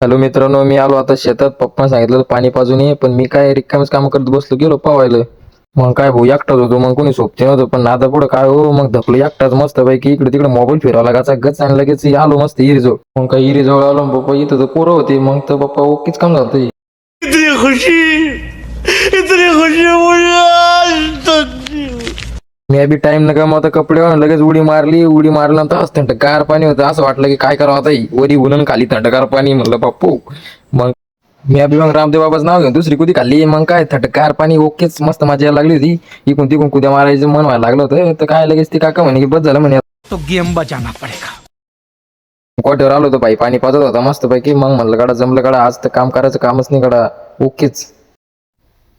Hello मित्रांनो, मी आलो आता शेतात. पप्पा सांगितलं होतं पाणी पाजून ये, पण मी काय रिकामच काम करत बसलो, गेलो पवायला. मग काय भाऊ एकटाच होतो, मग कोणी सोबती नव्हतं. पण आता पुढं काय हो, मग धपलो एकटाच मस्त पैकी इकडे तिकडे मोबाईल फिरवला गाचा गच आणि लगेच आलो मस्त इरीजवळ. मग काय इरीजवळ आलो आणि पप्पा इथं तर पोरं होते. मग तर पप्पा ओकेच काम झालं. इतनी खुशी मुझे आज तक नहीं। मी अभि टाइम न गमावता कपडे वाहून लगेच उडी मारली. उडी मारल्यानंतर असं थंडगार पाणी होतं. असं वाटलं की काय करावं आता, वरी उन्हून खाली थंडगार पाणी. म्हणलं पप्पू. मग मी अभि मग रामदेव बाबाचं नाव घेऊन दुसरी कुदी खाल्ली. मग काय थंडगार पाणी ओकेच मस्त मजा यायला लागली होती. इकून तिकून कुद्या मारायचं मन व्हायला लागलं होतं. तर काय लगेच ती काका म्हणे की बस झालं म्हणे, तो गेम बचाना पड़ेगा। कोट्यावर आलो होतो भाई, पाणी पाजत होता मस्त पैकी. मग म्हणलं गाडा जमलं गाडा, आज तर काम करायचं कामच नाही गाडा. ओकेच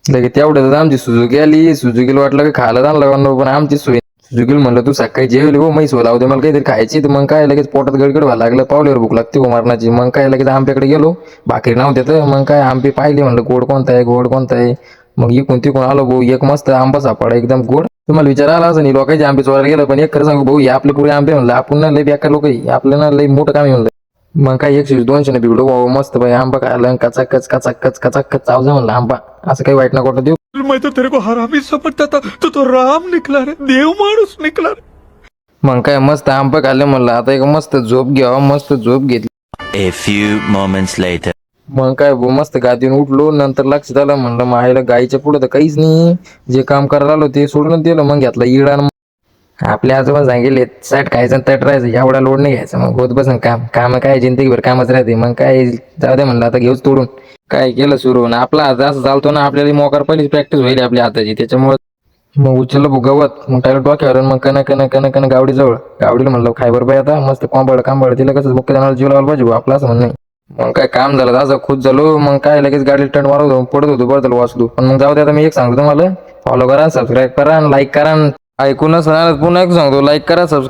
लगे तेवढ्यात आमची सुजुकी आली. सुजुकीला वाटलं की खायला जाणलं, पण आमची सोय. सुजुकीला म्हणलं तू सकाळी जेवली हो, मै सोय लावते मला काहीतरी खायची. तर मग काय लगेच पोटात गडगड व्हायला लागलं, पावल्यावर भूक लागते हो मारणाची. मग काय लगेच आंब्याकडे गेलो, भाकरी नव्हते तर मग काय आंबे पाहिले. म्हणलं गोड कोणता आहे, गोड कोणता आहे. मग इकून तिकून आलो भाऊ, एक मस्त आंबा सापडा एकदम गोड. तुम्हाला विचार आला असं नाही लोकांचे आंबे चोरायला गेलं, पण एक खरं सांगू भाऊ, हे आपले पुरे आंबे. म्हणलं आपण ना लई बेकार लोक, आपल्याला लई मोठं काम आहे म्हणलं. मग काय 100-200 बिघडो भाऊ, मस्त भाई आंबा खायला कचाकच कचाकच कचाकच चावजा म्हणलं आंबा. असं काही वाईट नको देऊ. मैं तो तेरे को हरामी समझता था, तो राम निकला रे, देव माणूस निकला रे। मग काय मस्त आंबा खाल्ले. म्हणलं आता एक मस्त झोप घ्यावा. मस्त झोप घेतली. A few moments later. मग काय भाऊ मस्त गादीन उठलो. नंतर लक्षात आलं, म्हणलं मायला गाईच्या पुढे तर काहीच नाही. जे काम करायला आलो ते सोडून दिलं. मग घेतला इडा. आपल्या आजोबा सांगितले सॅट खायचं आणि तट राहायचं, एवढा लोड नाही घ्यायचा. मग होत बसन काम. काम काय जिंदगीभर कामच राहते. मग काय जाऊ दे म्हणलं, आता घेऊच तोडून. काय केलं सुरू ना आपला हात असं चालतो ना, आपल्याला मोकार पहिलीच प्रॅक्टिस होईल आपल्या हाताची. त्याच्यामुळे मग उचललं भुगवत. मग टाकलं डोक्यावर. मग कन कन कन कन गावडी जवळ. गावडीला म्हणलं खाय बरं बाई आता मस्त कांबळ तिला कसं मुख्य जनावर जीव लावला पाहिजे आपलं, असं म्हणणं. मग काय काम झालं असं खुश झालो. मग काय लगेच गाडी टर्न मारत होतो, पडत होतो, बरं झालं वाचलो. पण मग जाऊ दे, आता मी एक सांगतो तुम्हाला, फॉलो करा, सबस्क्राईब करा, लाईक करा. ऐकूनच पुन्हा एक सांगतो, लाईक करा, सबस्क्राईब.